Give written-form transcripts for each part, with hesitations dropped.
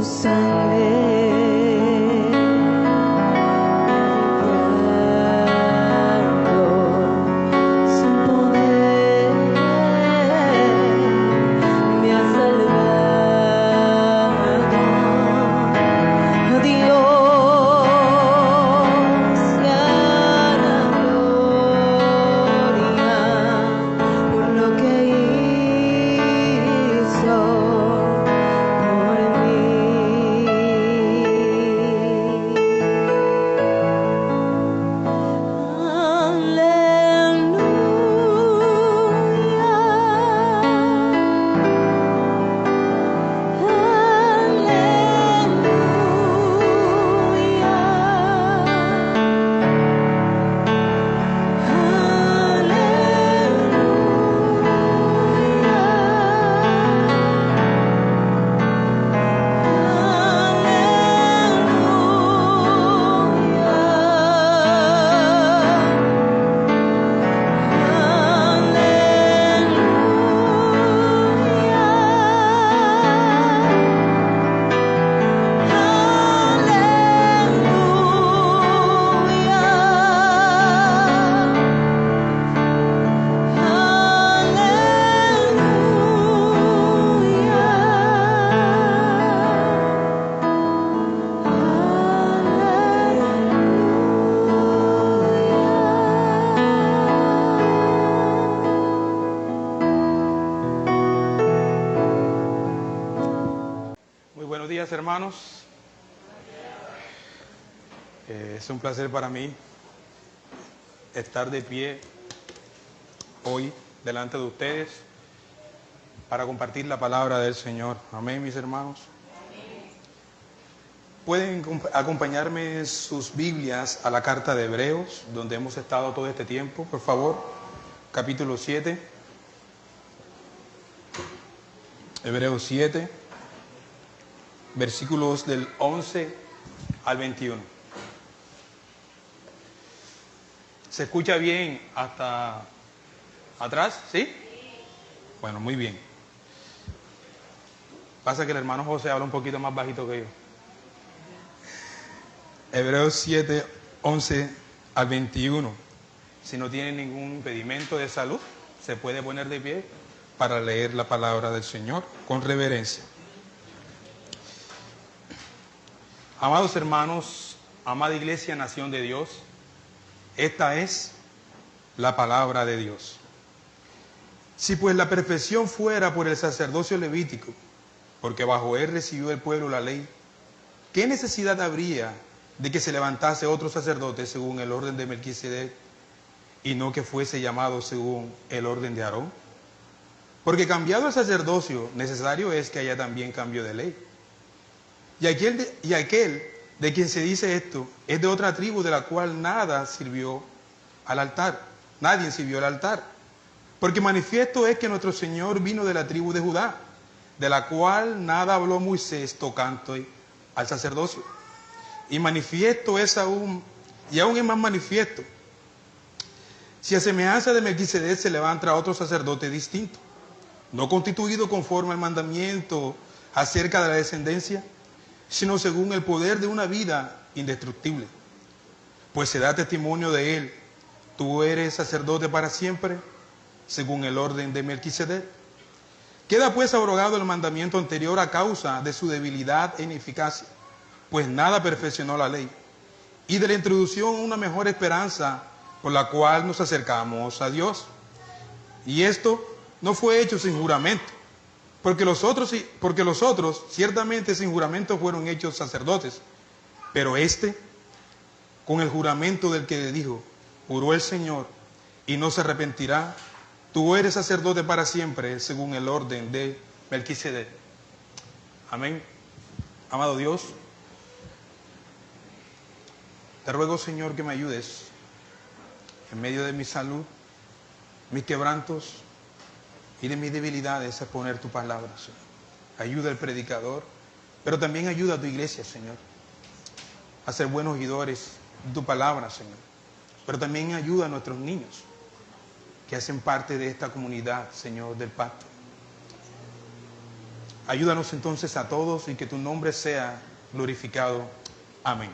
tu sangre. Hermanos, es un placer para mí estar de pie hoy delante de ustedes para compartir la palabra del Señor. Amén, mis hermanos. Pueden acompañarme en sus Biblias a la carta de Hebreos, donde hemos estado todo este tiempo, por favor. Capítulo 7. Hebreos 7. Versículos del 11 al 21. ¿Se escucha bien hasta atrás? ¿Sí? Bueno, muy bien. Pasa que el hermano José habla un poquito más bajito que yo. Hebreos 7, 11 al 21. Si no tiene ningún impedimento de salud, se puede poner de pie para leer la palabra del Señor con reverencia. Amados hermanos, amada iglesia, nación de Dios, esta es la palabra de Dios. Si pues la perfección fuera por el sacerdocio levítico, porque bajo él recibió el pueblo la ley, ¿qué necesidad habría de que se levantase otro sacerdote según el orden de Melquisedec y no que fuese llamado según el orden de Aarón? Porque cambiado el sacerdocio, necesario es que haya también cambio de ley. Y aquel de quien se dice esto es de otra tribu de la cual nadie sirvió al altar. Porque manifiesto es que nuestro Señor vino de la tribu de Judá, de la cual nada habló Moisés tocante al sacerdocio. Y manifiesto es aún es más manifiesto, si a semejanza de Melquisedec se levanta otro sacerdote distinto, no constituido conforme al mandamiento acerca de la descendencia, sino según el poder de una vida indestructible. Pues se da testimonio de él, tú eres sacerdote para siempre, según el orden de Melquisedec. Queda pues abrogado el mandamiento anterior a causa de su debilidad e ineficacia, pues nada perfeccionó la ley, y de la introducción una mejor esperanza por la cual nos acercamos a Dios. Y esto no fue hecho sin juramento, porque los otros ciertamente sin juramento fueron hechos sacerdotes, pero este, con el juramento del que dijo, juró el Señor y no se arrepentirá, tú eres sacerdote para siempre, según el orden de Melquisedec. Amén. Amado Dios, te ruego, Señor, que me ayudes en medio de mi salud, mis quebrantos y de mis debilidades a poner tu palabra, Señor. Ayuda al predicador, pero también ayuda a tu iglesia, Señor, a ser buenos oidores de tu palabra, Señor. Pero también ayuda a nuestros niños que hacen parte de esta comunidad, Señor, del pacto. Ayúdanos entonces a todos y que tu nombre sea glorificado. Amén.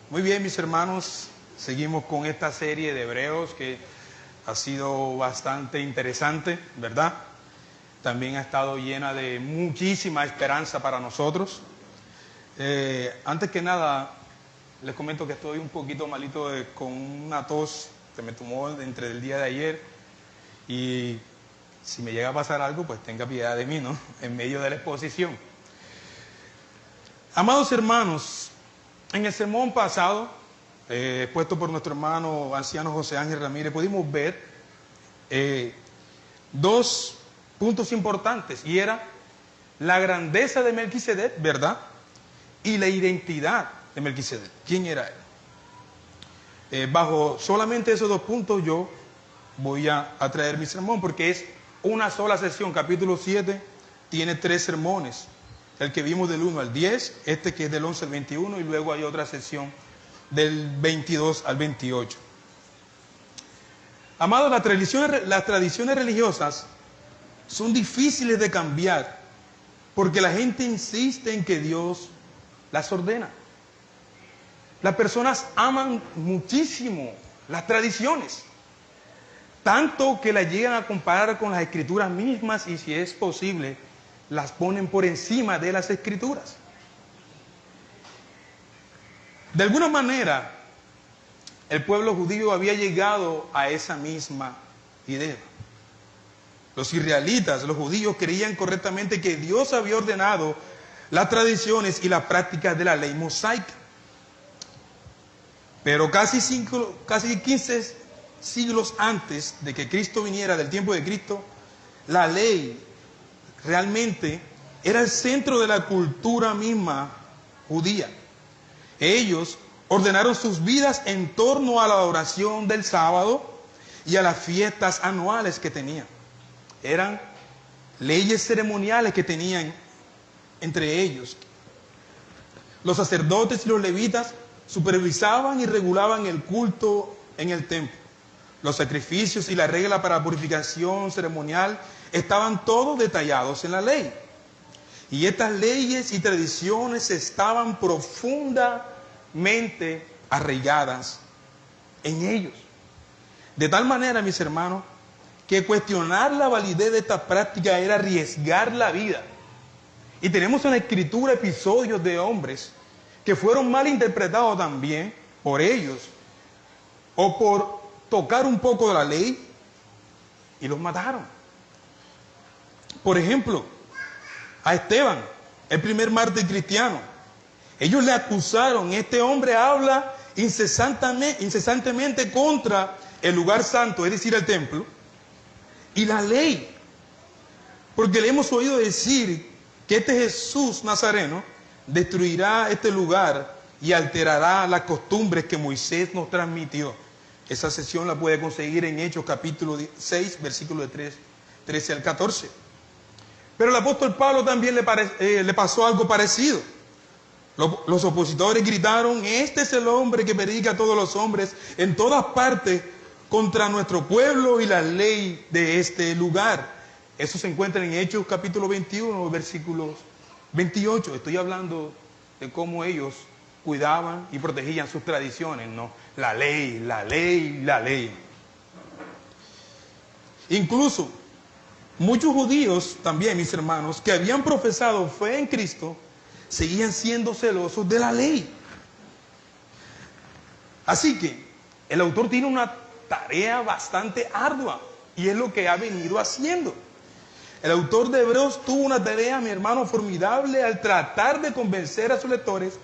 Muy bien, mis hermanos, seguimos con esta serie de Hebreos que ha sido bastante interesante, ¿verdad? También ha estado llena de muchísima esperanza para nosotros. Antes que nada, les comento que estoy un poquito malito con una tos que me tomó entre el día de ayer, y si me llega a pasar algo, pues tenga piedad de mí, ¿no? En medio de la exposición. Amados hermanos, en el sermón pasado, expuesto por nuestro hermano anciano José Ángel Ramírez, pudimos ver dos puntos importantes, y era la grandeza de Melquisedec, ¿verdad? Y la identidad de Melquisedec. ¿Quién era él? Bajo solamente esos dos puntos yo voy a traer mi sermón, porque es una sola sesión. Capítulo 7 tiene 3 sermones. El que vimos del 1 al 10, este que es del 11 al 21, y luego hay otra sesión del 22 al 28. Amados, las tradiciones religiosas son difíciles de cambiar, porque la gente insiste en que Dios las ordena. Las personas aman muchísimo las tradiciones, tanto que las llegan a comparar con las escrituras mismas, y si es posible, las ponen por encima de las escrituras. De alguna manera, el pueblo judío había llegado a esa misma idea. Los israelitas, los judíos, creían correctamente que Dios había ordenado las tradiciones y las prácticas de la ley mosaica. Pero casi 15 siglos antes de que Cristo viniera, del tiempo de Cristo, la ley realmente era el centro de la cultura misma judía. Ellos ordenaron sus vidas en torno a la oración del sábado y a las fiestas anuales que tenían. Eran leyes ceremoniales que tenían entre ellos. Los sacerdotes y los levitas supervisaban y regulaban el culto en el templo. Los sacrificios y la regla para purificación ceremonial estaban todos detallados en la ley. Y estas leyes y tradiciones estaban profundamente arraigadas en ellos. De tal manera, mis hermanos, que cuestionar la validez de esta práctica era arriesgar la vida. Y tenemos en la Escritura episodios de hombres que fueron mal interpretados también por ellos, o por tocar un poco de la ley, y los mataron. Por ejemplo, a Esteban, el primer mártir cristiano. Ellos le acusaron: este hombre habla incesantemente contra el lugar santo, es decir, el templo, y la ley, porque le hemos oído decir que este Jesús Nazareno destruirá este lugar y alterará las costumbres que Moisés nos transmitió. Esa sesión la puede conseguir en Hechos capítulo 6, versículos de 13 al 14. Pero el apóstol Pablo también le pasó algo parecido. Los opositores gritaron: este es el hombre que predica a todos los hombres en todas partes contra nuestro pueblo y la ley de este lugar. Eso se encuentra en Hechos capítulo 21, versículos 28. Estoy hablando de cómo ellos cuidaban y protegían sus tradiciones, ¿no? La ley, la ley, la ley. Incluso muchos judíos también, mis hermanos, que habían profesado fe en Cristo, seguían siendo celosos de la ley. Así que el autor tiene una tarea bastante ardua, y es lo que ha venido haciendo. El autor de Hebreos tuvo una tarea, mi hermano, formidable al tratar de convencer a sus lectores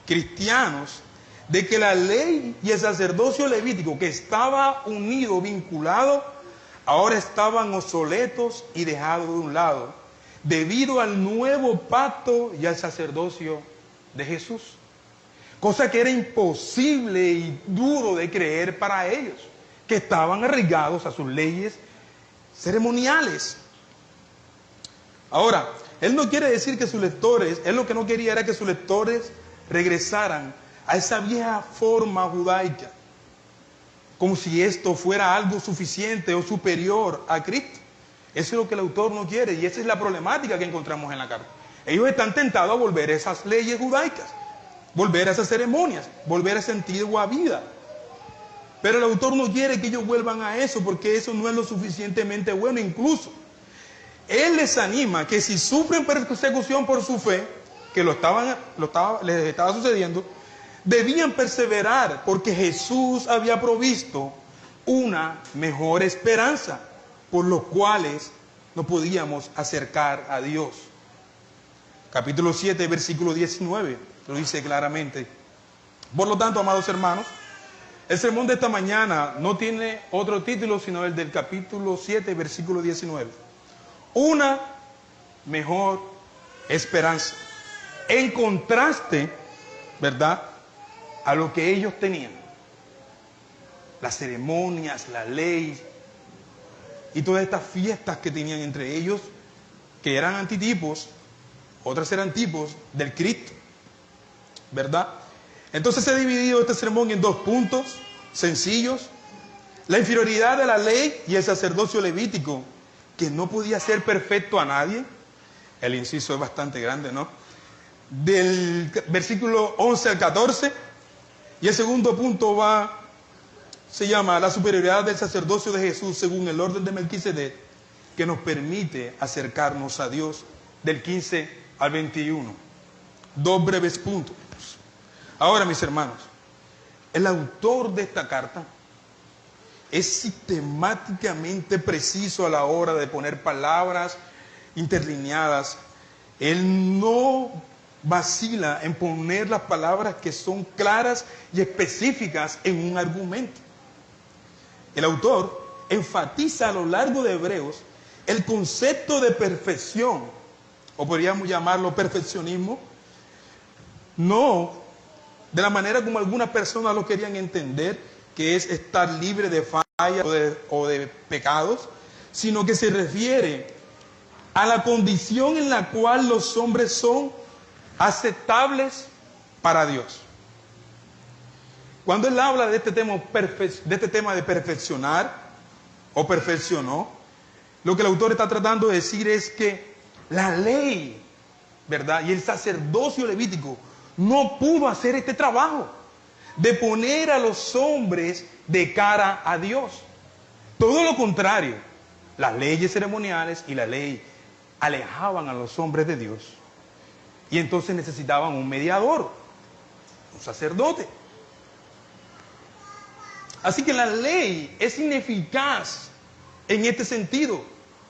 cristianos de que la ley y el sacerdocio levítico, que estaba unido, vinculado, ahora estaban obsoletos y dejados de un lado, debido al nuevo pacto y al sacerdocio de Jesús. Cosa que era imposible y duro de creer para ellos, que estaban arraigados a sus leyes ceremoniales. Ahora, él no quiere decir que sus lectores, él lo que no quería era que sus lectores regresaran a esa vieja forma judaica, como si esto fuera algo suficiente o superior a Cristo. Eso es lo que el autor no quiere y esa es la problemática que encontramos en la carta. Ellos están tentados a volver a esas leyes judaicas, volver a esas ceremonias, volver a esa antigua vida. Pero el autor no quiere que ellos vuelvan a eso porque eso no es lo suficientemente bueno. Incluso, él les anima que si sufren persecución por su fe, que les estaba sucediendo, debían perseverar porque Jesús había provisto una mejor esperanza por los cuales nos podíamos acercar a Dios. Capítulo 7, versículo 19, lo dice claramente. Por lo tanto, amados hermanos, el sermón de esta mañana no tiene otro título sino el del capítulo 7, versículo 19. Una mejor esperanza. En contraste, ¿verdad?, a lo que ellos tenían. Las ceremonias, la ley y todas estas fiestas que tenían entre ellos, que eran antitipos, otras eran tipos del Cristo, ¿verdad? Entonces se ha dividido este sermón en dos puntos sencillos: la inferioridad de la ley y el sacerdocio levítico, que no podía ser perfecto a nadie. El inciso es bastante grande, ¿no? Del versículo 11 al 14. Y el segundo punto se llama la superioridad del sacerdocio de Jesús según el orden de Melquisedec, que nos permite acercarnos a Dios, del 15 al 21. Dos breves puntos. Ahora, mis hermanos, el autor de esta carta es sistemáticamente preciso a la hora de poner palabras interlineadas. Él no vacila en poner las palabras que son claras y específicas en un argumento. El autor enfatiza a lo largo de Hebreos el concepto de perfección, o podríamos llamarlo perfeccionismo, no de la manera como algunas personas lo querían entender, que es estar libre de fallas o de pecados, sino que se refiere a la condición en la cual los hombres son aceptables para Dios. Cuando él habla de este tema de perfeccionar o perfeccionó, lo que el autor está tratando de decir es que la ley, ¿verdad?, y el sacerdocio levítico no pudo hacer este trabajo de poner a los hombres de cara a Dios. Todo lo contrario, las leyes ceremoniales y la ley alejaban a los hombres de Dios. Y entonces necesitaban un mediador, un sacerdote. Así que la ley es ineficaz en este sentido,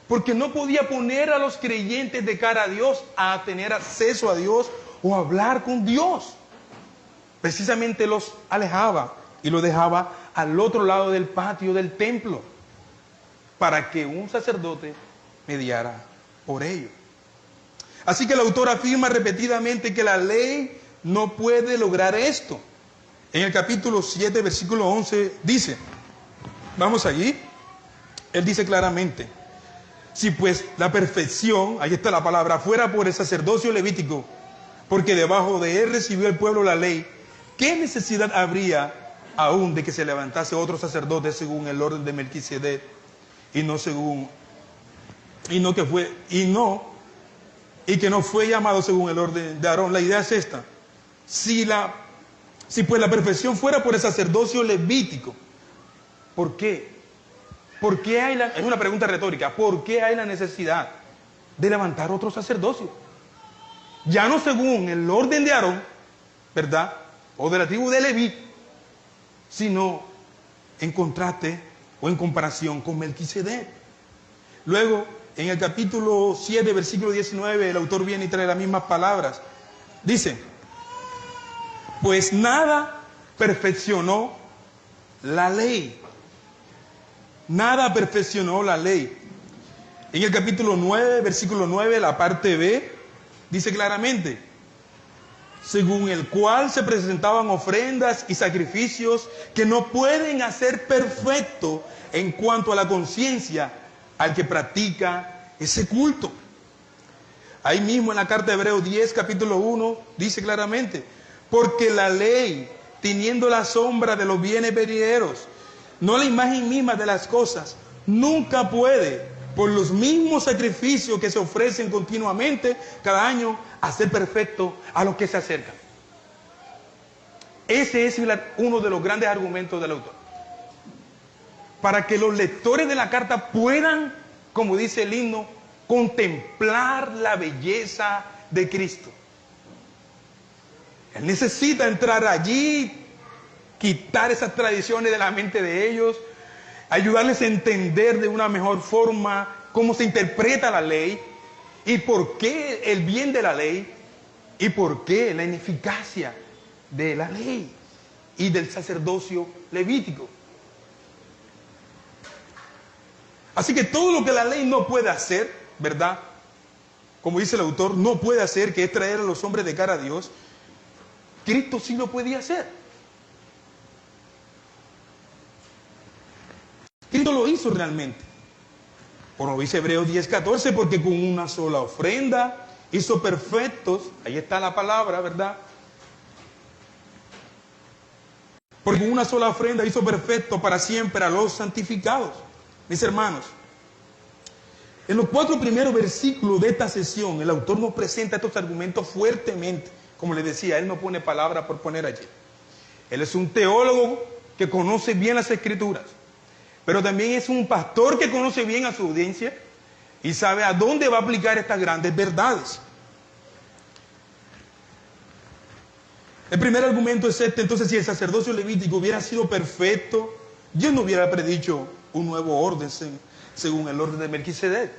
porque no podía poner a los creyentes de cara a Dios, a tener acceso a Dios o a hablar con Dios. Precisamente los alejaba y los dejaba al otro lado del patio del templo para que un sacerdote mediara por ellos. Así que el autor afirma repetidamente que la ley no puede lograr esto. En el capítulo 7, versículo 11, dice, vamos allí, él dice claramente: si pues la perfección, ahí está la palabra, fuera por el sacerdocio levítico, porque debajo de él recibió el pueblo la ley, ¿qué necesidad habría aún de que se levantase otro sacerdote según el orden de Melquisedec y que no fue llamado según el orden de Aarón? La idea es esta: si pues la perfección fuera por el sacerdocio levítico, ¿por qué? ¿Por qué es una pregunta retórica, ¿por qué hay la necesidad de levantar otro sacerdocio? Ya no según el orden de Aarón, ¿verdad?, o de la tribu de Leví, sino en contraste o en comparación con Melquisedec. Luego, en el capítulo 7, versículo 19, el autor viene y trae las mismas palabras. Dice: pues nada perfeccionó la ley. Nada perfeccionó la ley. En el capítulo 9, versículo 9, la parte B, dice claramente: según el cual se presentaban ofrendas y sacrificios que no pueden hacer perfecto en cuanto a la conciencia al que practica ese culto. Ahí mismo en la carta de Hebreos 10, capítulo 1, dice claramente: porque la ley, teniendo la sombra de los bienes venideros, no la imagen misma de las cosas, nunca puede por los mismos sacrificios que se ofrecen continuamente cada año, a ser perfecto a los que se acercan. Ese es uno de los grandes argumentos del autor. Para que los lectores de la carta puedan, como dice el himno, contemplar la belleza de Cristo. Él necesita entrar allí, quitar esas tradiciones de la mente de ellos, ayudarles a entender de una mejor forma cómo se interpreta la ley y por qué el bien de la ley y por qué la ineficacia de la ley y del sacerdocio levítico. Así que todo lo que la ley no puede hacer, ¿verdad? Como dice el autor, no puede hacer, que es traer a los hombres de cara a Dios, Cristo sí lo podía hacer. Cristo lo hizo realmente. Por lo dice Hebreos 10:14, porque con una sola ofrenda hizo perfectos, ahí está la palabra, ¿verdad? Porque con una sola ofrenda hizo perfecto para siempre a los santificados. Mis hermanos, en los 4 primeros versículos de esta sesión, el autor nos presenta estos argumentos fuertemente. Como les decía, él no pone palabra por poner allí. Él es un teólogo que conoce bien las Escrituras, pero también es un pastor que conoce bien a su audiencia y sabe a dónde va a aplicar estas grandes verdades. El primer argumento es este: entonces, si el sacerdocio levítico hubiera sido perfecto, Dios no hubiera predicho un nuevo orden según el orden de Melquisedec.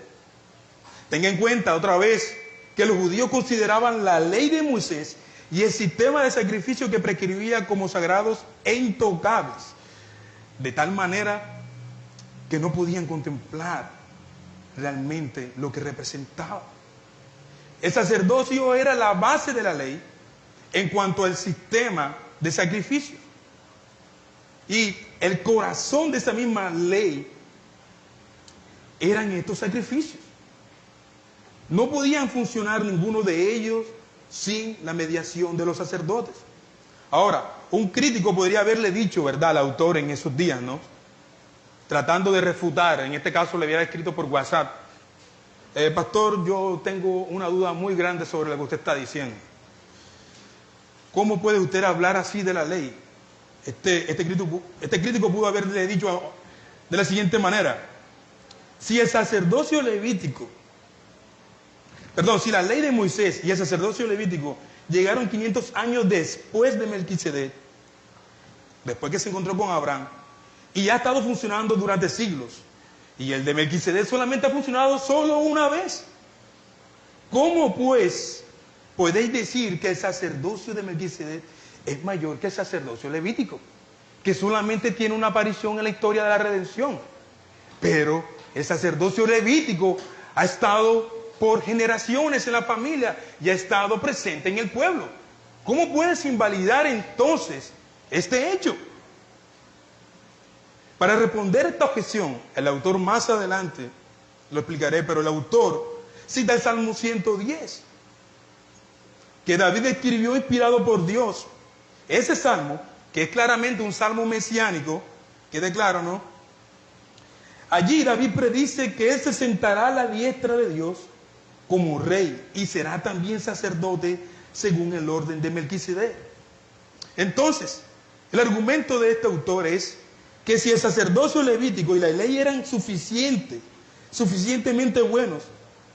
Tenga en cuenta otra vez que los judíos consideraban la ley de Moisés y el sistema de sacrificio que prescribía como sagrados e intocables, de tal manera que no podían contemplar realmente lo que representaba. El sacerdocio era la base de la ley en cuanto al sistema de sacrificio. Y el corazón de esa misma ley eran estos sacrificios. No podían funcionar ninguno de ellos sin la mediación de los sacerdotes. Ahora, un crítico podría haberle dicho, ¿verdad?, al autor en esos días, ¿no?, tratando de refutar, en este caso le había escrito por WhatsApp: pastor, yo tengo una duda muy grande sobre lo que usted está diciendo. ¿Cómo puede usted hablar así de la ley? Este crítico pudo haberle dicho de la siguiente manera: si el sacerdocio levítico, si la ley de Moisés y el sacerdocio levítico llegaron 500 años después de Melquisedec, después que se encontró con Abraham, y ha estado funcionando durante siglos, y el de Melquisedec solamente ha funcionado solo una vez, ¿cómo pues podéis decir que el sacerdocio de Melquisedec es mayor que el sacerdocio levítico, que solamente tiene una aparición en la historia de la redención? Pero el sacerdocio levítico ha estado por generaciones en la familia y ha estado presente en el pueblo. ¿Cómo puedes invalidar entonces este hecho? Para responder esta objeción, el autor más adelante lo explicaré, pero el autor cita el Salmo 110, que David escribió inspirado por Dios. Ese salmo, que es claramente un salmo mesiánico, quede claro, ¿no? Allí David predice que él se sentará a la diestra de Dios como rey y será también sacerdote según el orden de Melquisedec. Entonces, el argumento de este autor es que si el sacerdocio levítico y la ley eran suficientemente buenos,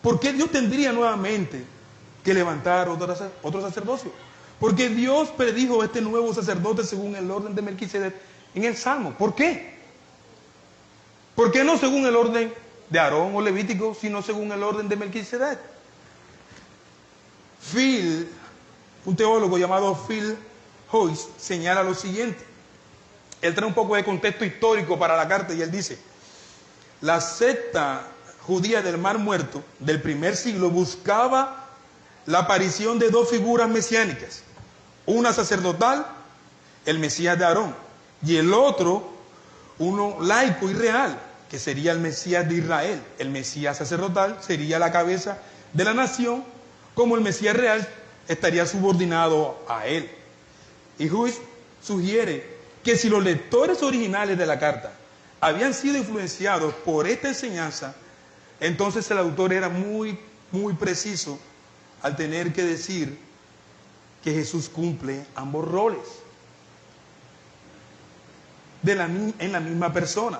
¿por qué Dios tendría nuevamente que levantar otro sacerdocio? Porque Dios predijo este nuevo sacerdote según el orden de Melquisedec en el Salmo. ¿Por qué? ¿Por qué no según el orden de Aarón o Levítico, sino según el orden de Melquisedec? Un teólogo llamado Phil Hoyce señala lo siguiente. Él trae un poco de contexto histórico para la carta y él dice: la secta judía del Mar Muerto del primer siglo buscaba la aparición de 2 figuras mesiánicas, una sacerdotal, el Mesías de Aarón, y el otro, uno laico y real, que sería el Mesías de Israel. El Mesías sacerdotal sería la cabeza de la nación, como el Mesías real estaría subordinado a él. Y Hoyce sugiere que si los lectores originales de la carta habían sido influenciados por esta enseñanza, Entonces el autor era muy preciso al tener que decir que Jesús cumple ambos roles en la misma persona,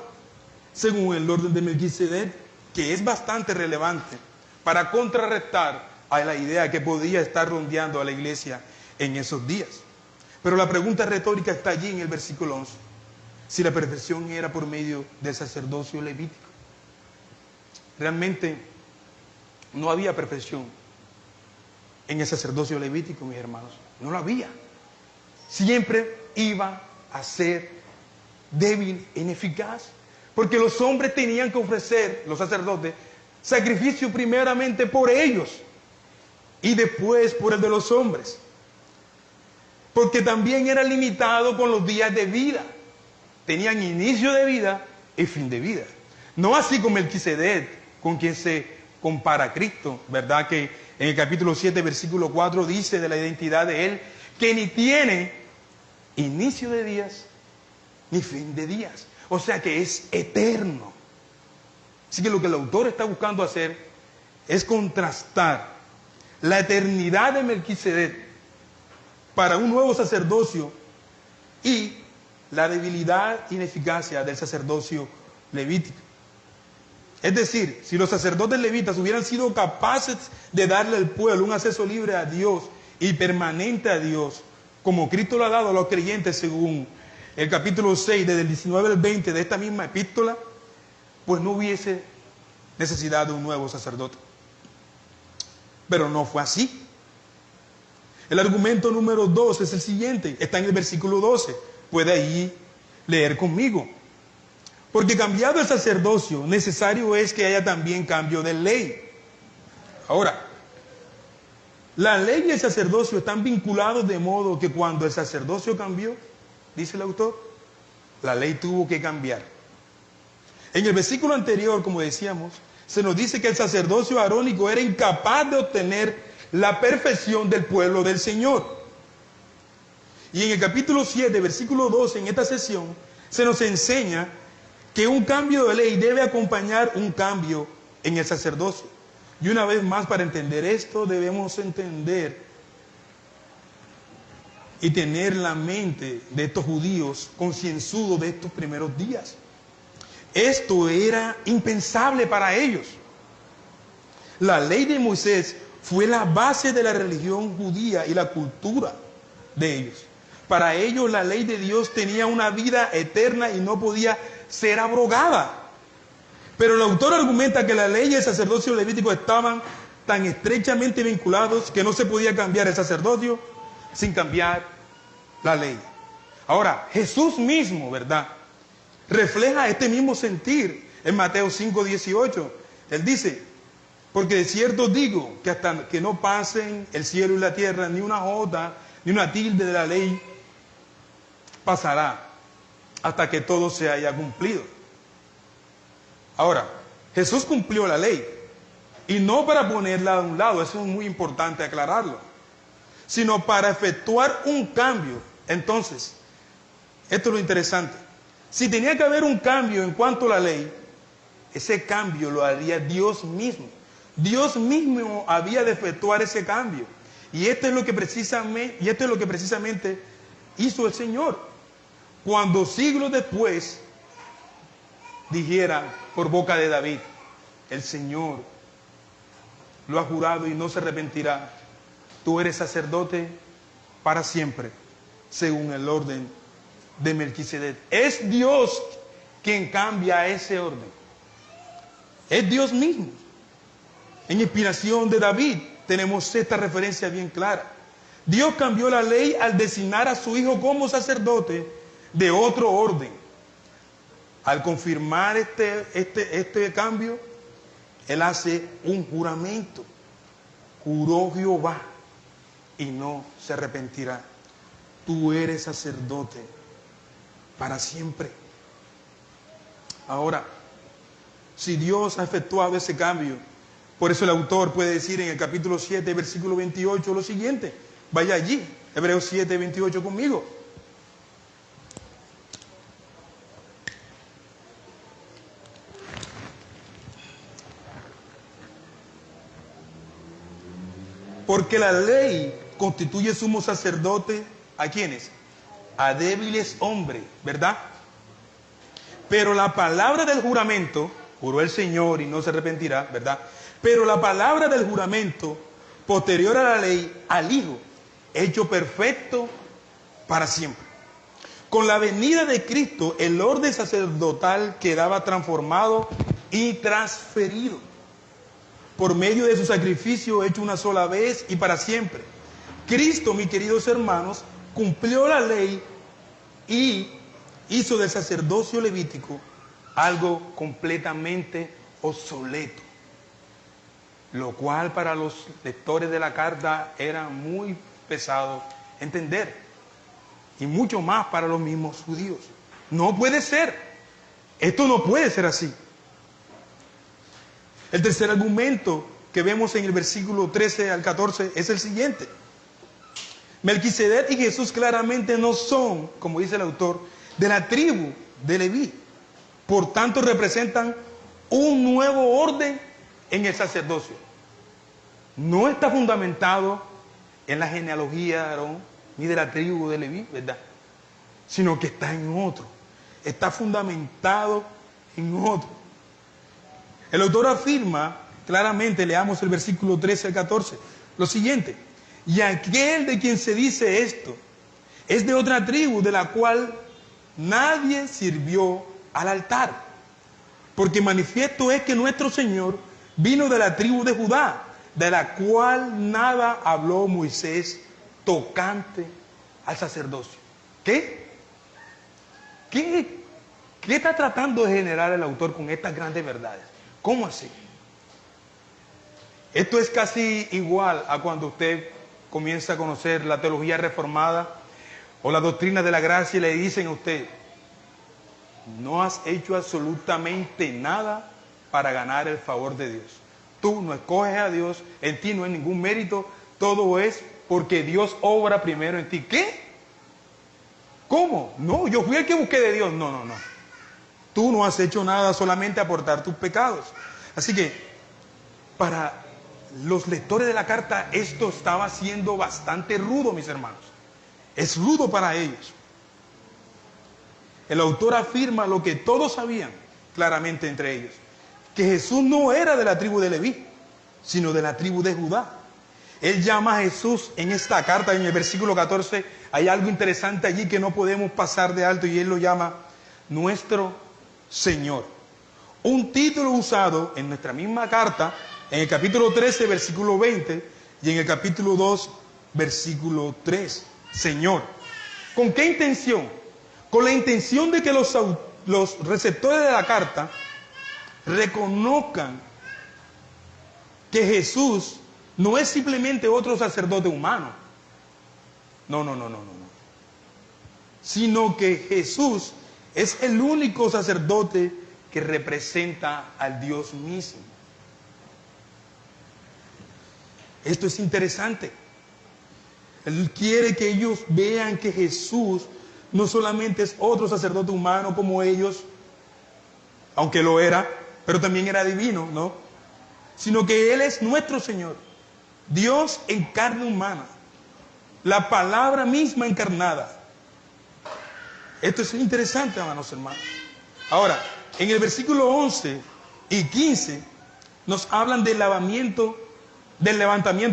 según el orden de Melquisedec, que es bastante relevante para contrarrestar a la idea que podía estar rondeando a la iglesia en esos días. Pero la pregunta retórica está allí en el versículo 11. Si la perfección era por medio del sacerdocio levítico. Realmente no había perfección en el sacerdocio levítico, mis hermanos. No lo había. Siempre iba a ser débil e ineficaz. Porque los hombres tenían que ofrecer, los sacerdotes, sacrificio primeramente por ellos y después por el de los hombres. Porque también era limitado con los días de vida. Tenían inicio de vida y fin de vida. No así como Melquisedec, con quien se compara a Cristo, ¿verdad? Que en el capítulo 7, versículo 4 dice de la identidad de él, que ni tiene inicio de días ni fin de días. O sea que es eterno. Así que lo que el autor está buscando hacer es contrastar la eternidad de Melquisedec para un nuevo sacerdocio y la debilidad e ineficacia del sacerdocio levítico. Es decir, si los sacerdotes levitas hubieran sido capaces de darle al pueblo un acceso libre a Dios y permanente a Dios, como Cristo lo ha dado a los creyentes según el capítulo 6, desde el 19 al 20 de esta misma epístola, pues no hubiese necesidad de un nuevo sacerdote. Pero no fue así. El argumento número 2 es el siguiente, está en el versículo 12. Puede ahí leer conmigo. Porque cambiado el sacerdocio, necesario es que haya también cambio de ley. Ahora, la ley y el sacerdocio están vinculados de modo que cuando el sacerdocio cambió, dice el autor, la ley tuvo que cambiar. En el versículo anterior, como decíamos, se nos dice que el sacerdocio arónico era incapaz de obtener la perfección del pueblo del Señor. Y en el capítulo 7, versículo 12, en esta sesión, se nos enseña que un cambio de ley debe acompañar un cambio en el sacerdocio. Y una vez más, para entender esto, debemos entender y tener la mente de estos judíos concienzudos de estos primeros días. Esto era impensable para ellos. La ley de Moisés fue la base de la religión judía y la cultura de ellos. Para ellos la ley de Dios tenía una vida eterna y no podía ser abrogada. Pero el autor argumenta que la ley y el sacerdocio levítico estaban tan estrechamente vinculados que no se podía cambiar el sacerdocio sin cambiar la ley. Ahora, Jesús mismo, ¿verdad?, refleja este mismo sentir en Mateo 5:18. Él dice, porque de cierto digo que hasta que no pasen el cielo y la tierra, ni una jota, ni una tilde de la ley pasará hasta que todo se haya cumplido. Ahora, Jesús cumplió la ley, y no para ponerla a un lado, eso es muy importante aclararlo, sino para efectuar un cambio. Entonces, esto es lo interesante. Si tenía que haber un cambio en cuanto a la ley, ese cambio lo haría Dios mismo. Dios mismo había de efectuar ese cambio. Y esto es lo que precisamente hizo el Señor. Cuando siglos después dijera por boca de David, el Señor lo ha jurado y no se arrepentirá, tú eres sacerdote para siempre, según el orden de Melquisedec. Es Dios quien cambia ese orden. Es Dios mismo. En inspiración de David tenemos esta referencia bien clara. Dios cambió la ley al designar a su hijo como sacerdote de otro orden. Al confirmar este cambio, él hace un juramento. Juró Jehová y no se arrepentirá. Tú eres sacerdote para siempre. Ahora, si Dios ha efectuado ese cambio, por eso el autor puede decir en el capítulo 7, versículo 28 lo siguiente. Vaya allí, Hebreos 7, 28 conmigo. Porque la ley constituye sumo sacerdote ¿a quiénes? A débiles hombres, ¿verdad? Pero la palabra del juramento, juró el Señor y no se arrepentirá, ¿verdad? Pero la palabra del juramento, posterior a la ley, al Hijo, hecho perfecto para siempre. Con la venida de Cristo, el orden sacerdotal quedaba transformado y transferido por medio de su sacrificio hecho una sola vez y para siempre. Cristo, mis queridos hermanos, cumplió la ley y hizo del sacerdocio levítico algo completamente obsoleto, lo cual para los lectores de la carta era muy pesado entender, y mucho más para los mismos judíos. No puede ser, esto no puede ser así. El tercer argumento que vemos en el versículo 13 al 14 es el siguiente. Melquisedec y Jesús claramente no son, como dice el autor, de la tribu de Leví. Por tanto, representan un nuevo orden en el sacerdocio. No está fundamentado en la genealogía de Aarón ni de la tribu de Leví, ¿verdad? Sino que está en otro. Está fundamentado en otro. El autor afirma claramente, leamos el versículo 13 al 14, lo siguiente: y aquel de quien se dice esto es de otra tribu de la cual nadie sirvió al altar, porque manifiesto es que nuestro Señor vino de la tribu de Judá, de la cual nada habló Moisés tocante al sacerdocio. ¿Qué está tratando de generar el autor con estas grandes verdades? ¿Cómo así? Esto es casi igual a cuando usted comienza a conocer la teología reformada o la doctrina de la gracia y le dicen a usted: no has hecho absolutamente nada para ganar el favor de Dios. Tú no escoges a Dios, en ti no hay ningún mérito, todo es porque Dios obra primero en ti. ¿Qué? ¿Cómo? No, yo fui el que busqué de Dios. No. Tú no has hecho nada, solamente aportar tus pecados. Así que, para los lectores de la carta, esto estaba siendo bastante rudo, mis hermanos. Es rudo para ellos. El autor afirma lo que todos sabían claramente entre ellos: que Jesús no era de la tribu de Leví, sino de la tribu de Judá. Él llama a Jesús en esta carta, en el versículo 14, hay algo interesante allí que no podemos pasar de alto, y él lo llama nuestro Señor. Un título usado en nuestra misma carta, en el capítulo 13, versículo 20, y en el capítulo 2, versículo 3, Señor. ¿Con qué intención? Con la intención de que los receptores de la carta reconozcan que Jesús no es simplemente otro sacerdote humano. No. Sino que Jesús es el único sacerdote que representa al Dios mismo. Esto es interesante. Él quiere que ellos vean que Jesús no solamente es otro sacerdote humano como ellos, aunque lo era, pero también era divino, ¿no? Sino que Él es nuestro Señor, Dios en carne humana, la palabra misma encarnada. Esto es interesante, hermanos. Ahora, en el versículo 11 y 15 nos hablan del levantamiento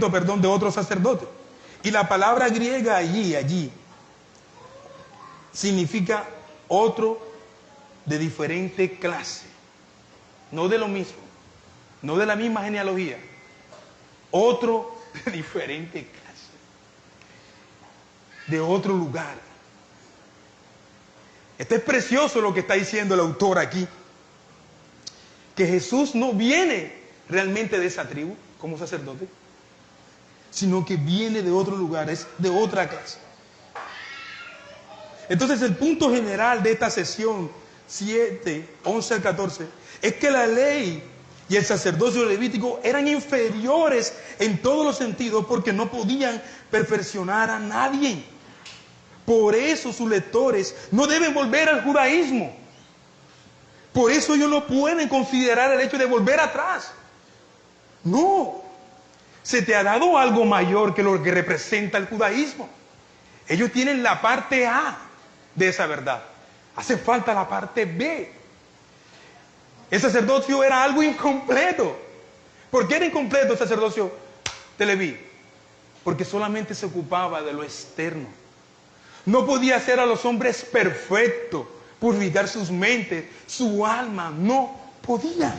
de otro sacerdote. Y la palabra griega allí, significa otro de diferente clase. No de lo mismo, no de la misma genealogía. Otro de diferente clase. De otro lugar. Esto es precioso lo que está diciendo el autor aquí. Que Jesús no viene realmente de esa tribu como sacerdote, sino que viene de otro lugar, es de otra clase. Entonces el punto general de esta sesión 7, 11 al 14 es que la ley y el sacerdocio levítico eran inferiores en todos los sentidos porque no podían perfeccionar a nadie. Por eso sus lectores no deben volver al judaísmo. Por eso ellos no pueden considerar el hecho de volver atrás. No. se te ha dado algo mayor que lo que representa el judaísmo. Ellos tienen la parte A de esa verdad. Hace falta la parte B. El sacerdocio era algo incompleto. ¿Por qué era incompleto el sacerdocio de Leví? Porque solamente se ocupaba de lo externo. No podía hacer a los hombres perfectos, purificar sus mentes, su alma. No podía.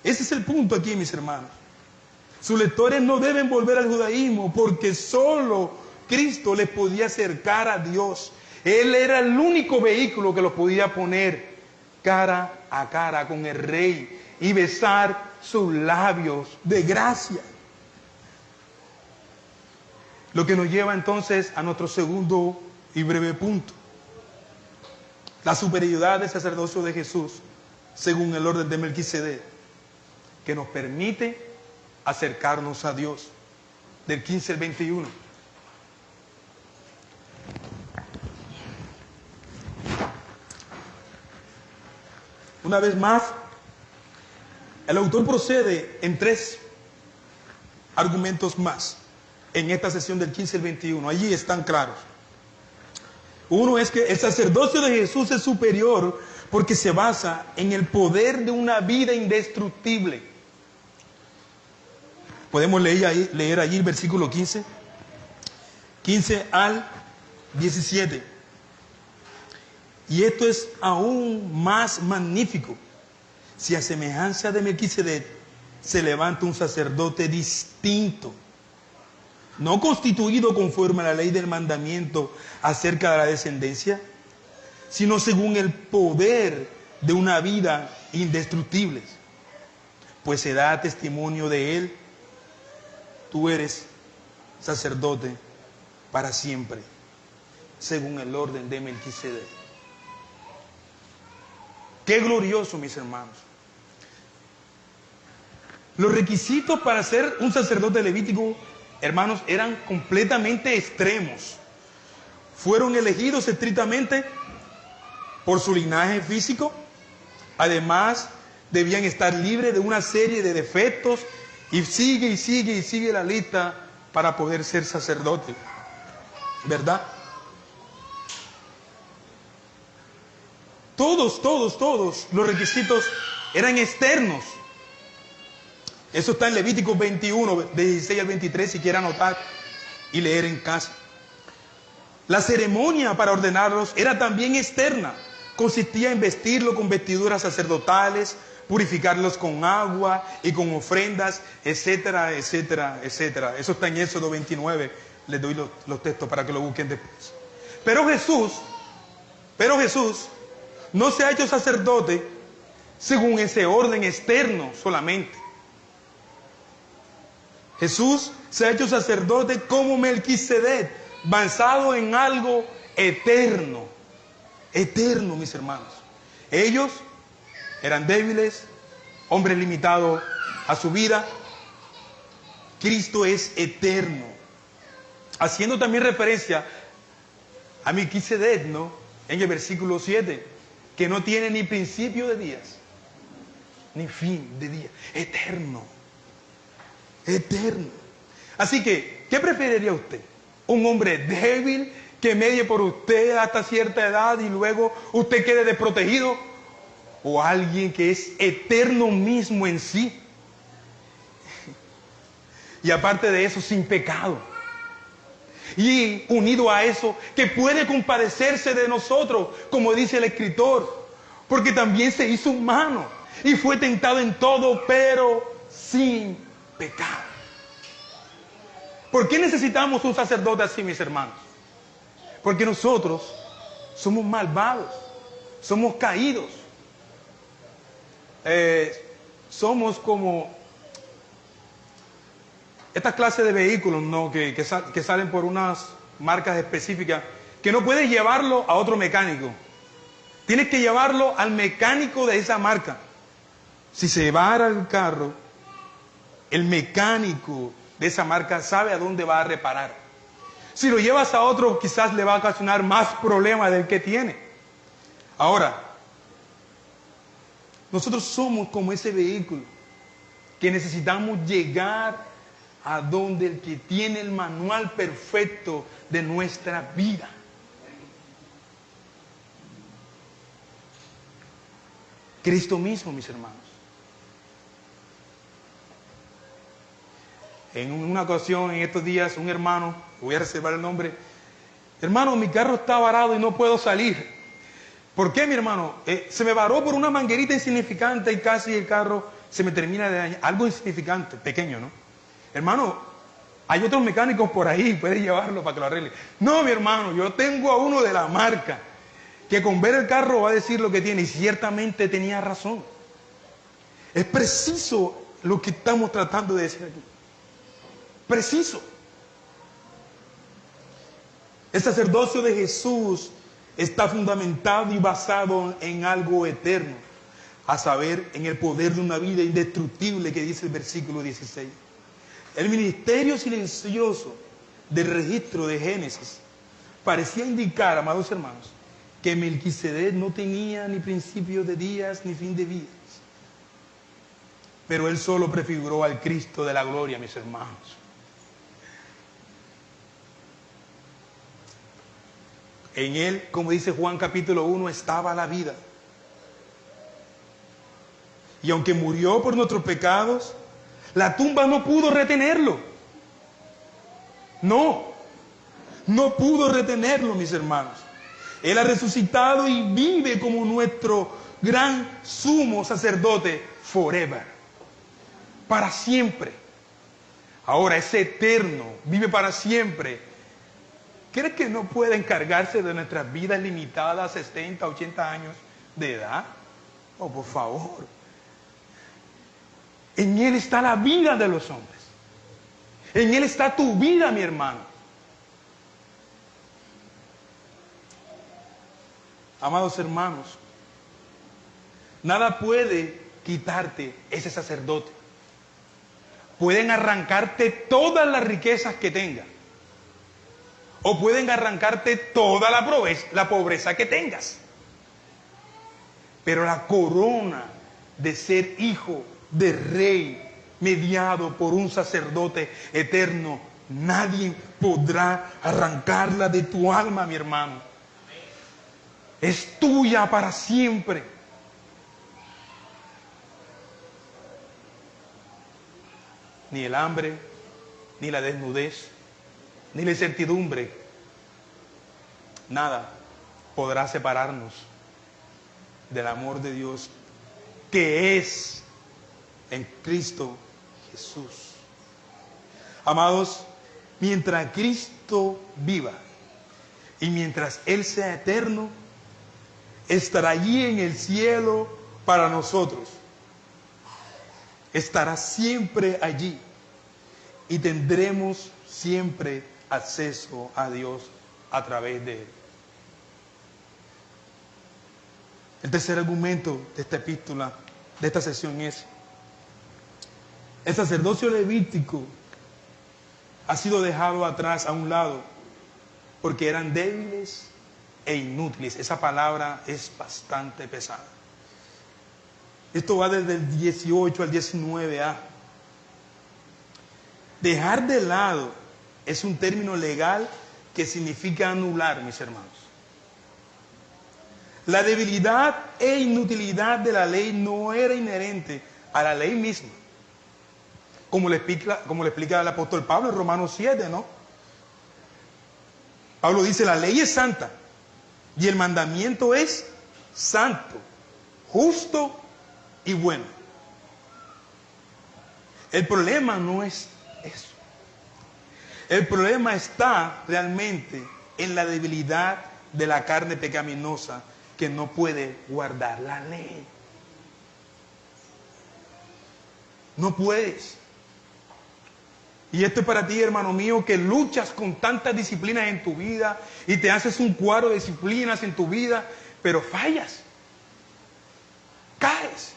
Ese es el punto aquí, mis hermanos. Sus lectores no deben volver al judaísmo porque solo Cristo les podía acercar a Dios. Él era el único vehículo que los podía poner cara a cara con el Rey y besar sus labios de gracia. Lo que nos lleva entonces a nuestro segundo y breve punto. La superioridad del sacerdocio de Jesús según el orden de Melquisedec, que nos permite acercarnos a Dios. Del 15 al 21. Una vez más, el autor procede en 3 argumentos más en esta sesión del 15 al 21. Allí están claros. Uno es que el sacerdocio de Jesús es superior porque se basa en el poder de una vida indestructible. Podemos leer allí el versículo 15 al 17. Y esto es aún más magnífico. Si a semejanza de Melquisedec se levanta un sacerdote distinto, no constituido conforme a la ley del mandamiento acerca de la descendencia, sino según el poder de una vida indestructible, pues se da testimonio de él. Tú eres sacerdote para siempre, según el orden de Melquisedec. Qué glorioso, mis hermanos. Los requisitos para ser un sacerdote levítico, hermanos, eran completamente extremos. Fueron elegidos estrictamente por su linaje físico. Además, debían estar libres de una serie de defectos. Y sigue la lista para poder ser sacerdote. ¿Verdad? Todos los requisitos eran externos. Eso está en Levítico 21, de 16 al 23, si quiere anotar y leer en casa. La ceremonia para ordenarlos era también externa. Consistía en vestirlo con vestiduras sacerdotales, purificarlos con agua y con ofrendas, etcétera, etcétera, etcétera. Eso está en Éxodo 29. Les doy los textos para que lo busquen después. Pero Jesús no se ha hecho sacerdote según ese orden externo solamente. Jesús se ha hecho sacerdote como Melquisedec, basado en algo eterno. Eterno, mis hermanos. Ellos eran débiles, hombres limitados a su vida. Cristo es eterno. Haciendo también referencia a Melquisedec, ¿no? En el versículo 7, que no tiene ni principio de días, ni fin de días. Eterno. Eterno. Así que, ¿qué preferiría usted? ¿Un hombre débil que medie por usted hasta cierta edad y luego usted quede desprotegido? ¿O alguien que es eterno mismo en sí? Y aparte de eso, sin pecado. Y unido a eso, que puede compadecerse de nosotros, como dice el escritor, porque también se hizo humano y fue tentado en todo, pero sin pecado. ¿Por qué necesitamos un sacerdote así, mis hermanos? Porque nosotros somos malvados, somos caídos. Somos como esta clase de vehículos, ¿no? que salen por unas marcas específicas, que no puedes llevarlo a otro mecánico. Tienes que llevarlo al mecánico de esa marca. Si se va el carro, el mecánico de esa marca sabe a dónde va a reparar. Si lo llevas a otro, quizás le va a ocasionar más problemas del que tiene. Ahora, nosotros somos como ese vehículo que necesitamos llegar a donde el que tiene el manual perfecto de nuestra vida. Cristo mismo, mis hermanos. En una ocasión, en estos días, un hermano, voy a reservar el nombre, hermano, mi carro está varado y no puedo salir. ¿Por qué, mi hermano? Se me varó por una manguerita insignificante y casi el carro se me termina de dañar. Algo insignificante, pequeño, ¿no? Hermano, hay otros mecánicos por ahí, puedes llevarlo para que lo arregle. No, mi hermano, yo tengo a uno de la marca que con ver el carro va a decir lo que tiene, y ciertamente tenía razón. Es preciso lo que estamos tratando de decir aquí. Preciso. El sacerdocio de Jesús está fundamentado y basado en algo eterno, a saber, en el poder de una vida indestructible que dice el versículo 16. El ministerio silencioso del registro de Génesis parecía indicar, amados hermanos, que Melquisedec no tenía ni principio de días ni fin de vidas. Pero él solo prefiguró al Cristo de la gloria, mis hermanos. En él, como dice Juan capítulo 1, estaba la vida. Y aunque murió por nuestros pecados, la tumba no pudo retenerlo. No pudo retenerlo, mis hermanos. Él ha resucitado y vive como nuestro gran sumo sacerdote forever. Para siempre. Ahora es eterno, vive para siempre. ¿Crees que no puede encargarse de nuestras vidas limitadas a 60, 80 años de edad? Oh, por favor. En Él está la vida de los hombres. En Él está tu vida, mi hermano. Amados hermanos, nada puede quitarte ese sacerdote. Pueden arrancarte todas las riquezas que tengas. O pueden arrancarte toda la pobreza que tengas. Pero la corona de ser hijo de rey, mediado por un sacerdote eterno, nadie podrá arrancarla de tu alma, mi hermano. Es tuya para siempre. Ni el hambre, ni la desnudez, ni la incertidumbre, nada podrá separarnos del amor de Dios que es en Cristo Jesús. Amados, mientras Cristo viva y mientras Él sea eterno, estará allí en el cielo para nosotros. Estará siempre allí y tendremos siempre acceso a Dios a través de Él. El tercer argumento de esta epístola, de esta sesión es: el sacerdocio levítico ha sido dejado atrás, a un lado, porque eran débiles e inútiles. Esa palabra es bastante pesada. Esto va desde el 18 al 19a. Dejar de lado es un término legal que significa anular, mis hermanos. La debilidad e inutilidad de la ley no era inherente a la ley misma, como le explica el apóstol Pablo en Romanos 7, ¿no? Pablo dice: la ley es santa y el mandamiento es santo, justo y bueno. El problema no es eso. El problema está realmente en la debilidad de la carne pecaminosa que no puede guardar la ley. No puedes. Y esto es para ti, hermano mío, que luchas con tantas disciplinas en tu vida y te haces un cuadro de disciplinas en tu vida, pero fallas. Caes.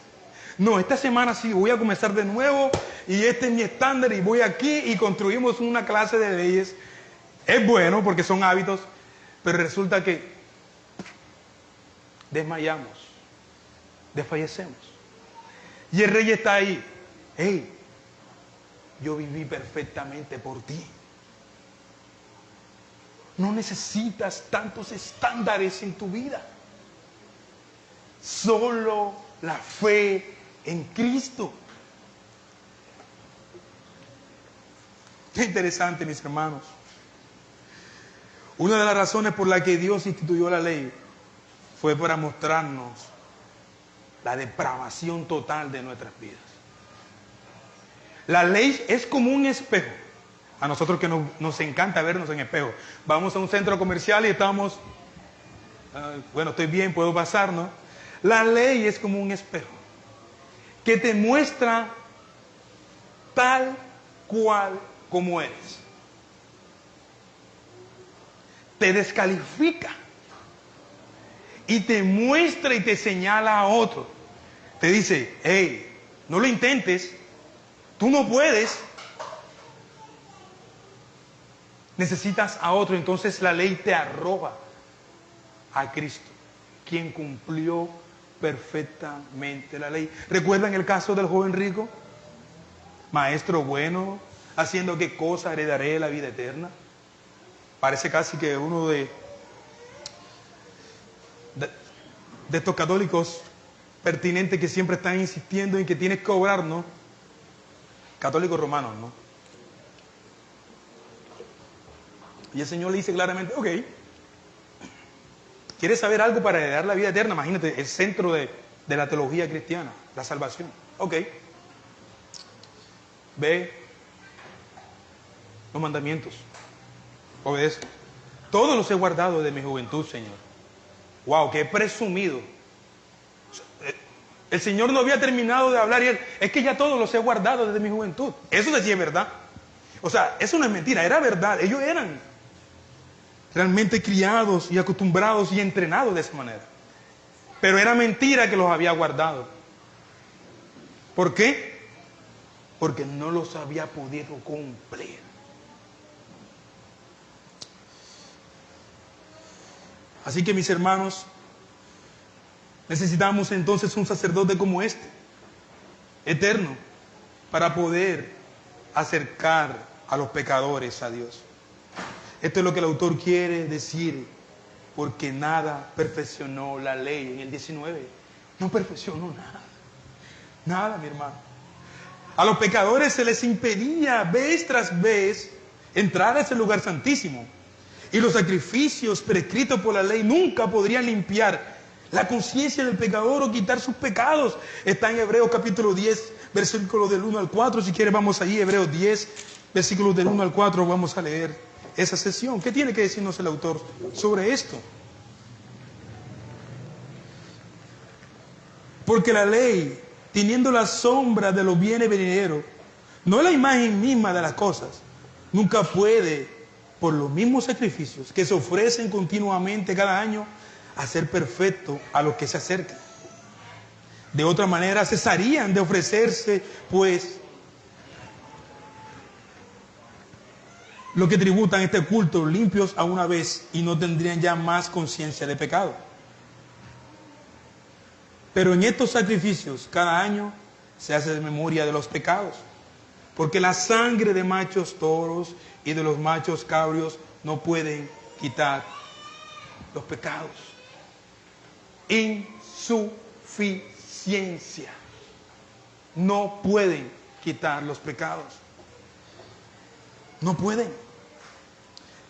No, esta semana sí voy a comenzar de nuevo y este es mi estándar y voy aquí y construimos una clase de leyes. Es bueno porque son hábitos, pero resulta que desmayamos, desfallecemos. Y el rey está ahí. Hey, yo viví perfectamente por ti. No necesitas tantos estándares en tu vida. Solo la fe en Cristo. Qué interesante, mis hermanos. Una de las razones por las que Dios instituyó la ley fue para mostrarnos la depravación total de nuestras vidas. La ley es como un espejo. A nosotros que nos encanta vernos en espejo. Vamos a un centro comercial y estamos, bueno, estoy bien, puedo pasar, ¿no? La ley es como un espejo que te muestra tal cual como eres. Te descalifica y te muestra y te señala a otro. Te dice, hey, no lo intentes, tú no puedes. Necesitas a otro. Entonces la ley te arroja a Cristo, quien cumplió perfectamente la ley. ¿Recuerdan el caso del joven rico? Maestro bueno, haciendo qué cosa heredaré la vida eterna. Parece casi que uno de estos católicos pertinentes que siempre están insistiendo en que tienes que obrar, ¿no? Católicos romanos, ¿no? Y el Señor le dice claramente, ok, ¿quieres saber algo para heredar la vida eterna? Imagínate, el centro de la teología cristiana, la salvación. Ok, ve los mandamientos, obedece. Todos los he guardado desde mi juventud, Señor. Wow, qué presumido. El Señor no había terminado de hablar y él, es que ya todos los he guardado desde mi juventud. Eso decía verdad. O sea, eso no es mentira, era verdad. Ellos eran realmente criados y acostumbrados y entrenados de esa manera. Pero era mentira que los había guardado. ¿Por qué? Porque no los había podido cumplir. Así que, mis hermanos, necesitamos entonces un sacerdote como este, eterno, para poder acercar a los pecadores a Dios. Esto es lo que el autor quiere decir, porque nada perfeccionó la ley en el 19. No perfeccionó nada. Nada, mi hermano. A los pecadores se les impedía vez tras vez entrar a ese lugar santísimo. Y los sacrificios prescritos por la ley nunca podrían limpiar la conciencia del pecador o quitar sus pecados. Está en Hebreos capítulo 10, versículos del 1 al 4. Si quiere vamos allí, Hebreos 10, versículos del 1 al 4, vamos a leer esa sesión. ¿Qué tiene que decirnos el autor sobre esto? Porque la ley, teniendo la sombra de los bienes venideros, no la imagen misma de las cosas, nunca puede, por los mismos sacrificios que se ofrecen continuamente cada año, hacer perfecto a los que se acercan. De otra manera cesarían de ofrecerse, pues, los que tributan este culto limpios a una vez y no tendrían ya más conciencia de pecado. Pero en estos sacrificios cada año se hace memoria de los pecados, porque la sangre de machos toros y de los machos cabríos no pueden quitar los pecados. Insuficiencia. No pueden quitar los pecados. No pueden.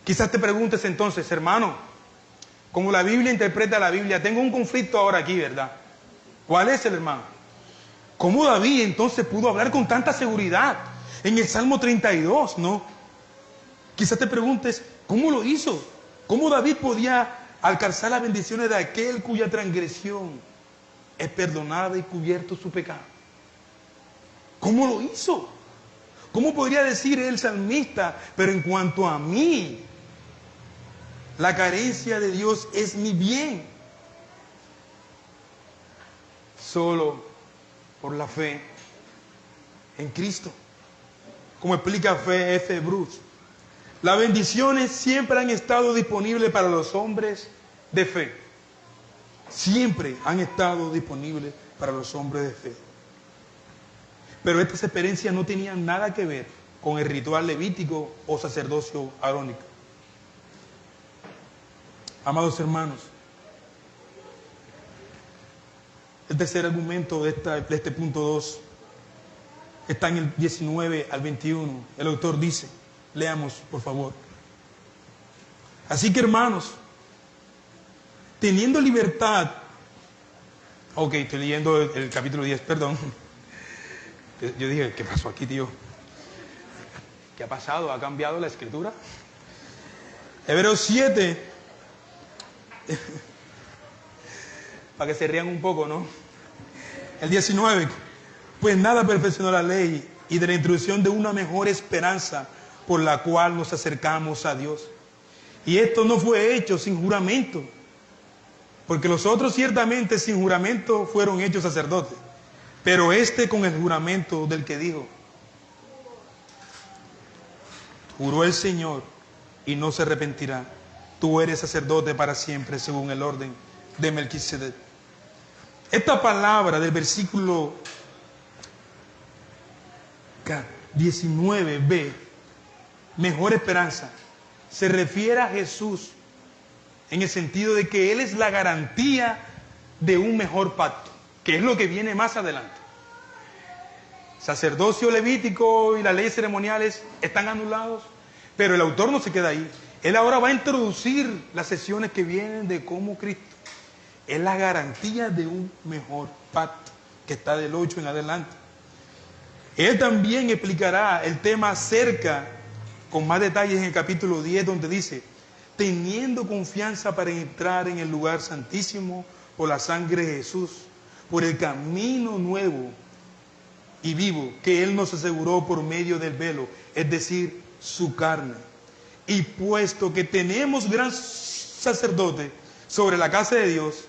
Quizás te preguntes entonces, hermano, como la Biblia interpreta la Biblia, tengo un conflicto ahora aquí, ¿verdad? ¿Cuál es el hermano? ¿Cómo David entonces pudo hablar con tanta seguridad en el Salmo 32, no? Quizás te preguntes, ¿cómo lo hizo? ¿Cómo David podía alcanzar las bendiciones de aquel cuya transgresión es perdonada y cubierto su pecado? ¿Cómo lo hizo? ¿Cómo podría decir el salmista, pero en cuanto a mí, la carencia de Dios es mi bien? Solo por la fe en Cristo. Como explica F. Bruce, las bendiciones siempre han estado disponibles para los hombres de fe. Siempre han estado disponibles para los hombres de fe. Pero estas experiencias no tenían nada que ver con el ritual levítico o sacerdocio arónico. Amados hermanos, el tercer argumento de este punto 2 está en el 19 al 21. El autor dice, leamos por favor. Así que hermanos, teniendo libertad, ok, estoy leyendo el capítulo 10, perdón. Yo dije, ¿qué pasó aquí, tío? ¿Qué ha pasado? ¿Ha cambiado la escritura? Hebreos 7, para que se rían un poco, ¿no? El 19, pues nada perfeccionó la ley y de la introducción de una mejor esperanza por la cual nos acercamos a Dios. Y esto no fue hecho sin juramento, porque los otros ciertamente sin juramento fueron hechos sacerdotes, pero este con el juramento del que dijo, juró el Señor y no se arrepentirá, tú eres sacerdote para siempre según el orden de Melquisedec. Esta palabra del versículo 19b, mejor esperanza, se refiere a Jesús en el sentido de que Él es la garantía de un mejor pacto, que es lo que viene más adelante. Sacerdocio levítico y las leyes ceremoniales están anulados, pero el autor no se queda ahí. Él ahora va a introducir las sesiones que vienen de cómo Cristo es la garantía de un mejor pacto, que está del 8 en adelante. Él también explicará el tema acerca, con más detalles en el capítulo 10, donde dice, teniendo confianza para entrar en el lugar santísimo por la sangre de Jesús, por el camino nuevo y vivo que Él nos aseguró por medio del velo, es decir, su carne. Y puesto que tenemos gran sacerdote sobre la casa de Dios,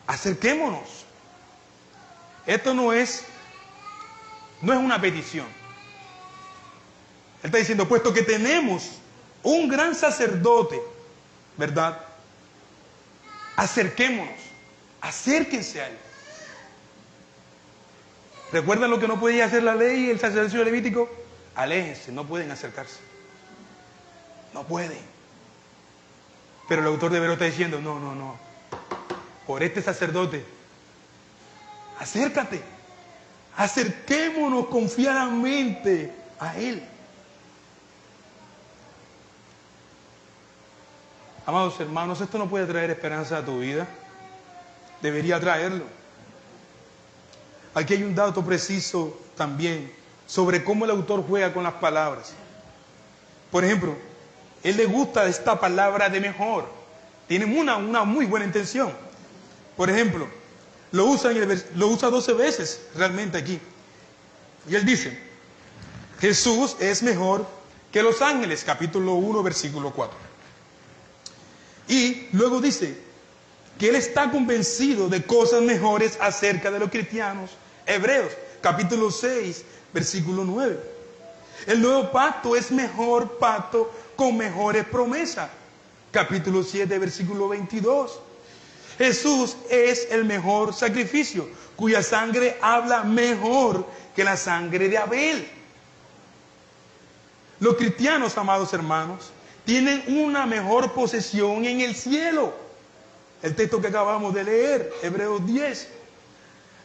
acerquémonos. Esto no es una petición. Él está diciendo, puesto que tenemos un gran sacerdote, ¿verdad? Acerquémonos, acérquense a Él. ¿Recuerdan lo que no podía hacer la ley y el sacerdocio levítico? Aléjense, no pueden acercarse. No pueden. Pero el autor de Hebreos está diciendo, no. Por este sacerdote, acércate. Acerquémonos confiadamente a Él. Amados hermanos, esto no puede traer esperanza a tu vida. Debería traerlo. Aquí hay un dato preciso también sobre cómo el autor juega con las palabras. Por ejemplo, él le gusta esta palabra de mejor. Tiene una muy buena intención. Por ejemplo, lo usa 12 veces realmente aquí. Y él dice, Jesús es mejor que los ángeles, capítulo 1, versículo 4. Y luego dice que él está convencido de cosas mejores acerca de los cristianos hebreos, capítulo 6, versículo 9. El nuevo pacto es mejor pacto con mejores promesas, capítulo 7, versículo 22. Jesús es el mejor sacrificio, cuya sangre habla mejor que la sangre de Abel. Los cristianos, amados hermanos, tienen una mejor posesión en el cielo. El texto que acabamos de leer, Hebreos 10.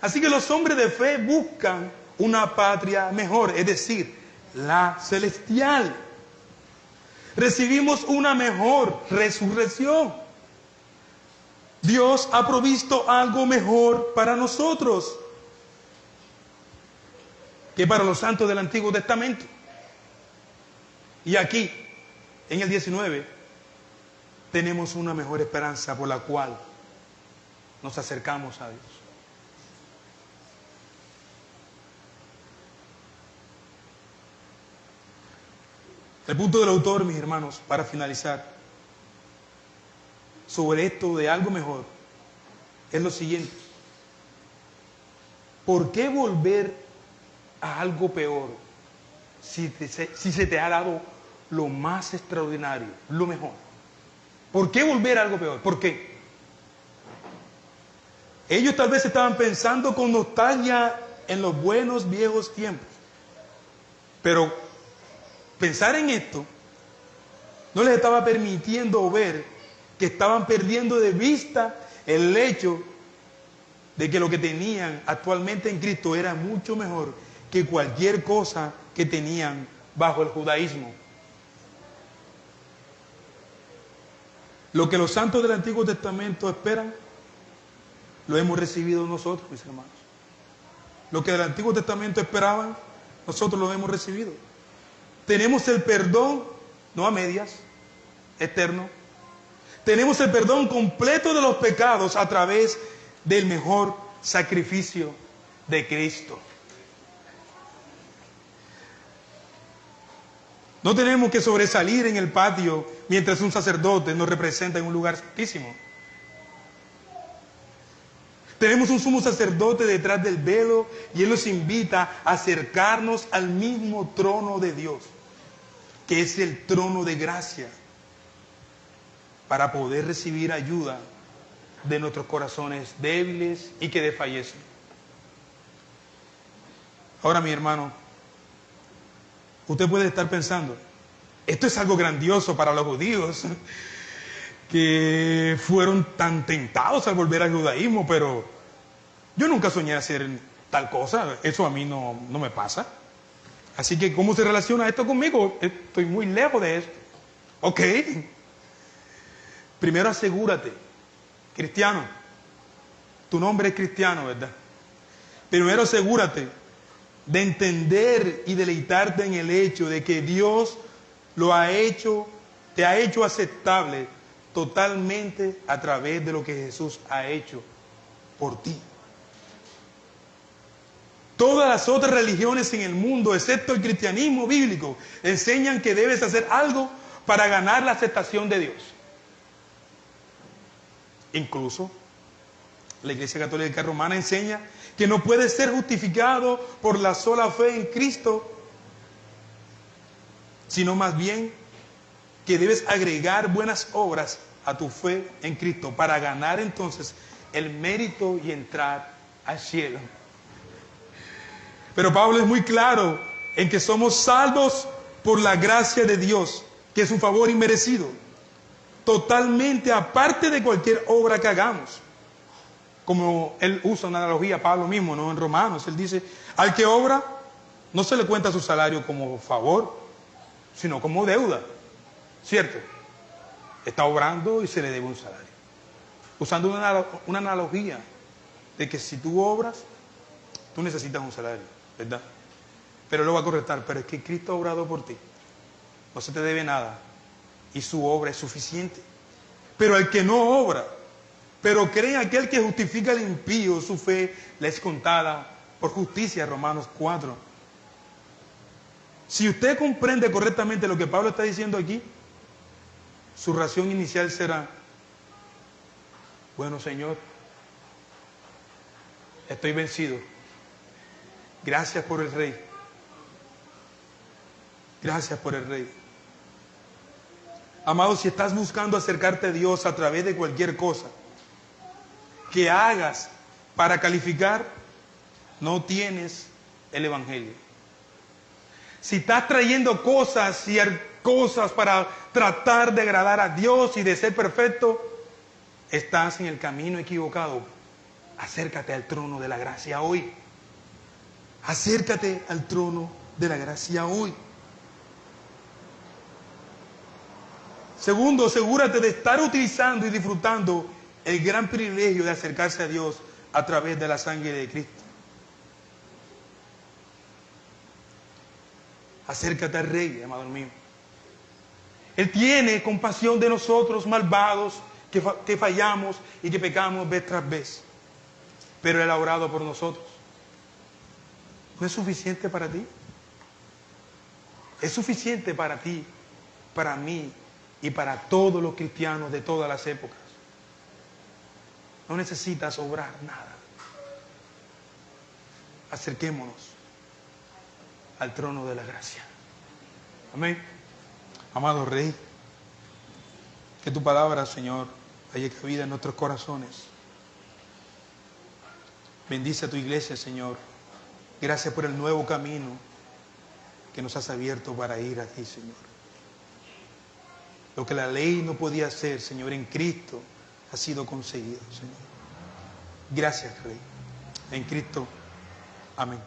Así que los hombres de fe buscan una patria mejor, es decir, la celestial. Recibimos una mejor resurrección. Dios ha provisto algo mejor para nosotros que para los santos del Antiguo Testamento. Y aquí, en el 19, tenemos una mejor esperanza por la cual nos acercamos a Dios. El punto del autor, mis hermanos, para finalizar, sobre esto de algo mejor, es lo siguiente. ¿Por qué volver a algo peor si se te ha dado lo más extraordinario, lo mejor? ¿Por qué volver a algo peor? ¿Por qué? Ellos tal vez estaban pensando con nostalgia en los buenos viejos tiempos, pero Pensar en esto no les estaba permitiendo ver que estaban perdiendo de vista el hecho de que lo que tenían actualmente en Cristo era mucho mejor que cualquier cosa que tenían bajo el judaísmo. Lo que los santos del Antiguo Testamento esperan, lo hemos recibido nosotros, mis hermanos. Lo que del Antiguo Testamento esperaban, nosotros lo hemos recibido. Tenemos el perdón, no a medias, eterno. Tenemos el perdón completo de los pecados a través del mejor sacrificio de Cristo. No tenemos que sobresalir en el patio mientras un sacerdote nos representa en un lugar santísimo. Tenemos un sumo sacerdote detrás del velo y Él nos invita a acercarnos al mismo trono de Dios, que es el trono de gracia, para poder recibir ayuda de nuestros corazones débiles y que desfallecen. Ahora, mi hermano, usted puede estar pensando, esto es algo grandioso para los judíos, que fueron tan tentados al volver al judaísmo, pero yo nunca soñé hacer tal cosa, eso a mí no me pasa. Así que, ¿cómo se relaciona esto conmigo? Estoy muy lejos de esto. Ok. Primero asegúrate, cristiano, tu nombre es cristiano, ¿verdad? Primero asegúrate de entender y deleitarte en el hecho de que Dios te ha hecho aceptable totalmente a través de lo que Jesús ha hecho por ti. Todas las otras religiones en el mundo, excepto el cristianismo bíblico, enseñan que debes hacer algo para ganar la aceptación de Dios. Incluso la Iglesia Católica Romana enseña que no puedes ser justificado por la sola fe en Cristo, sino más bien que debes agregar buenas obras a tu fe en Cristo para ganar entonces el mérito y entrar al cielo. Pero Pablo es muy claro en que somos salvos por la gracia de Dios, que es un favor inmerecido, totalmente aparte de cualquier obra que hagamos. Como él usa una analogía, Pablo mismo, ¿no? En Romanos, él dice, al que obra, no se le cuenta su salario como favor, sino como deuda, ¿cierto? Está obrando y se le debe un salario. Usando una analogía de que si tú obras, tú necesitas un salario, ¿verdad? Pero lo va a correctar, pero es que Cristo ha obrado por ti, no se te debe nada, y su obra es suficiente. Pero al que no obra, pero cree aquel que justifica al impío, su fe le es contada por justicia, Romanos 4. Si usted comprende correctamente lo que Pablo está diciendo aquí, su reacción inicial será, bueno, Señor, estoy vencido. Gracias por el Rey. Gracias por el Rey. Amado, si estás buscando acercarte a Dios a través de cualquier cosa que hagas para calificar, no tienes el Evangelio. Si estás trayendo cosas y cosas para tratar de agradar a Dios y de ser perfecto, estás en el camino equivocado. Acércate al trono de la gracia hoy. Acércate al trono de la gracia hoy. Segundo, asegúrate de estar utilizando y disfrutando el gran privilegio de acercarse a Dios a través de la sangre de Cristo. Acércate al Rey, amado mío. Él tiene compasión de nosotros malvados que fallamos y que pecamos vez tras vez. Pero Él ha orado por nosotros. ¿No es suficiente para ti? Es suficiente para ti, para mí y para todos los cristianos de todas las épocas. No necesitas obrar nada. Acerquémonos al trono de la gracia. Amén. Amado Rey, que tu palabra, Señor, haya cabida en nuestros corazones. Bendice a tu iglesia, Señor. Gracias por el nuevo camino que nos has abierto para ir a ti, Señor. Lo que la ley no podía hacer, Señor, en Cristo ha sido conseguido, Señor. Gracias, Rey. En Cristo. Amén.